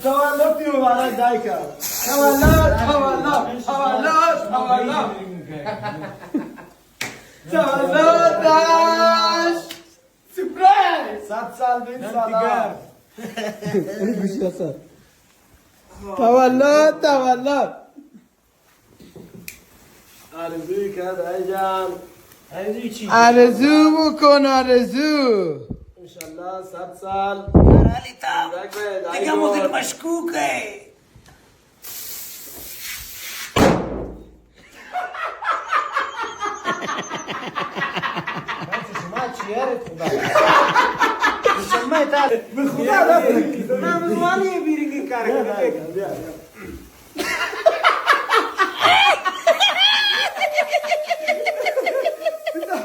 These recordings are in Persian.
تولدت مبارک دایکا. تولدش سپرایز. 100 سال بین سالار. این گوشی هست. تولد. آرزوی کرد ایجان. آرزوی چی؟ آرزو بکن آرزو. انشالله 100 سال. علی تا دیگه مدل مشکوکه. شما چیه شما تا به خدا رفت من مزمانی بیرینگی کار کنم.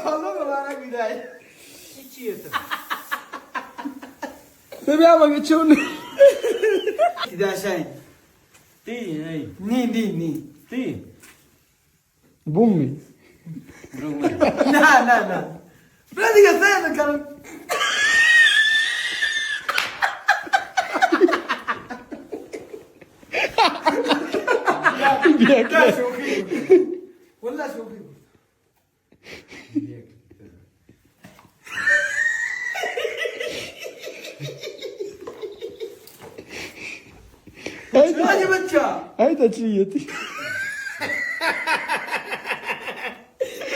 حالا مبارک میدای. چیه تو؟ ببین مگه چون داشتن تی ای نی تی. بومی نه بلا دیگه سه میکنم لا شوخي ولا شوخي شو عجبتك؟ هيدا چیه؟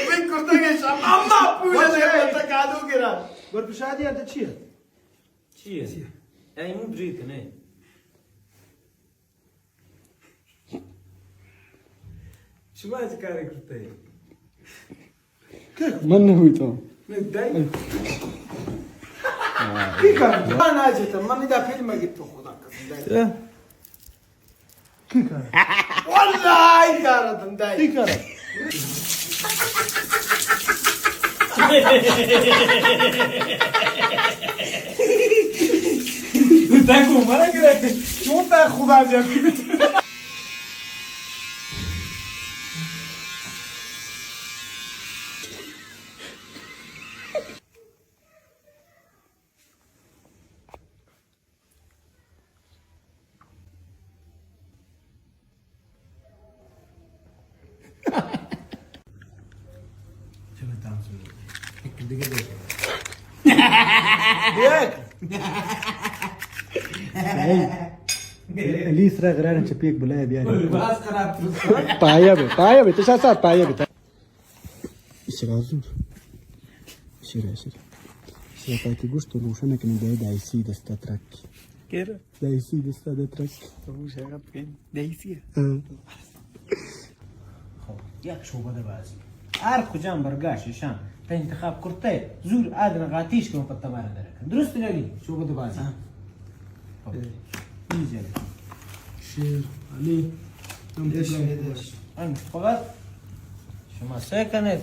وين كرتك يا اما بولا كرتك عدو كده برضو شادي انت چیه؟ چیه؟ ایمون بریت نه. شما از کاری کرده؟ من نمیتونم. دای کی کار؟ من ناجیتم من دا فیلم گیتو خدا قسم دای کی کار؟ والله کارم دای کی کار؟ تاکو مرا کرده. چون تا خدا جمعی الیس را قرارن چپیک بلای بیاری. باز خراب شد. پایا به تشا سات پایا به. شیر پاکی گوشت روشنه کنی دایسی دستا ترک. کره؟ دایسی دستا ترک. تو شغل کن. دیسیه. خب یک شعبه بازی. هر کجام برگاشتشان تا انتخاب کرده زور آدم قاتیش کنم پت تمام درکن. درست نگی شعبه بازی. خب اینجا. شیر علی. آن فقط شما سه کنید.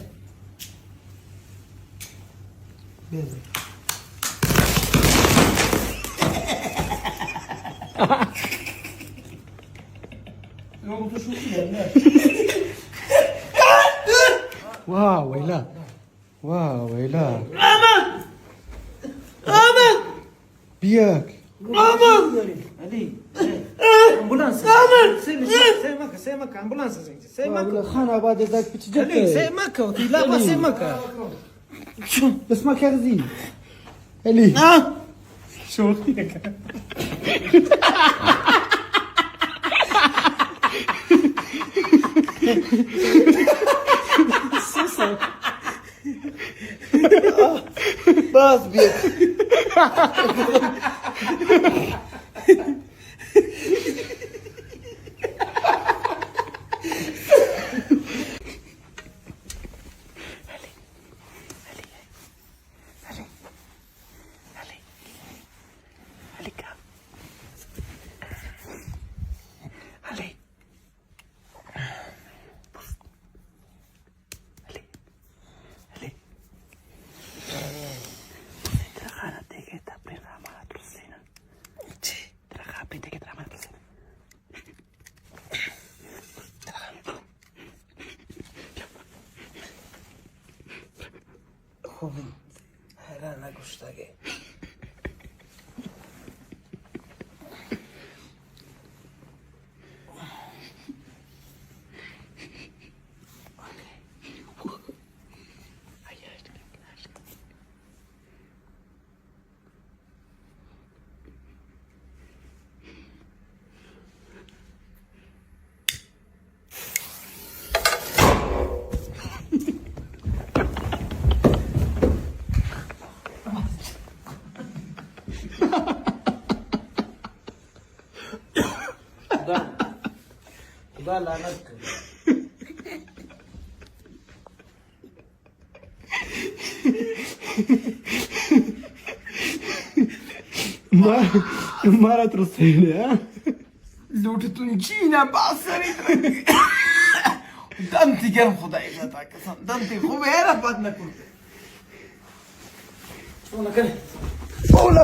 واو ويلا واو ويلا آمد بياك علی امبولانس سه مکه امبولانس سه مکه خان آباد ذاك علی سه بتجي مکه و لا ما سه مکه بس ما كارزين علي شو فيك باز بيت خوبی هران نگوشتگی خدا لعنت کنه. ما را ترسیدی ها؟ لوٹتون چینا باسری دمتی گرم خدای جاتا قسم دمتی خوب ہے را بات نہ کرتے شو کنه اولا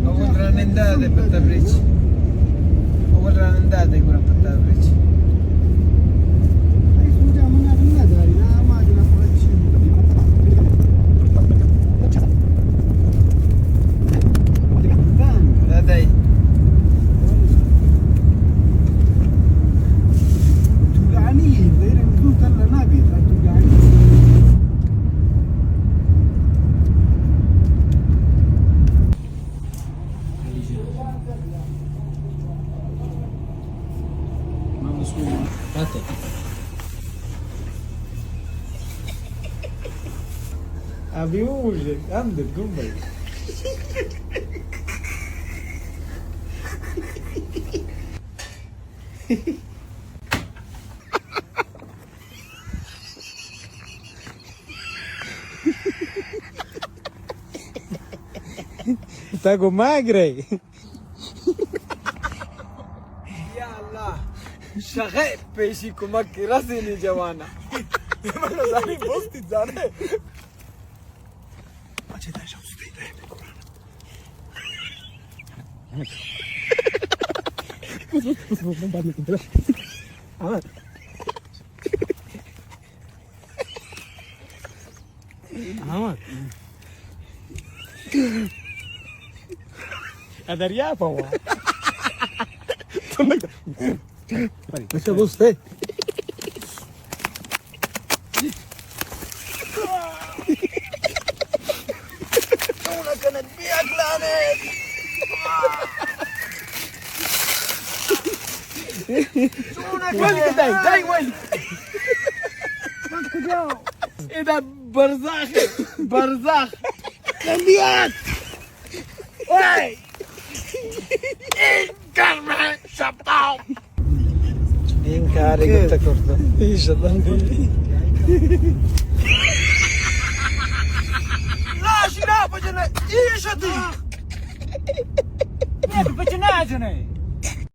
اول راننده ده په تبریج اول راننده ده ګوره په تبریج دا دی هاته ابي وجهك عندك قنبله تاكو ماجري يا الله شغال پیشی کمک کی رسینی جوانا من زانی بوستی زانه اچھا دا شوستی ده ادريا فوا بس بص ايه شونا كانت بيك لعنت شونا كانت داي وين ايه ده برزاخ برزاخ خليك وي كلمة شبطاو انكاري قلت كرده ايش الظن لا شنو بجنا ايش هذي بجناجنه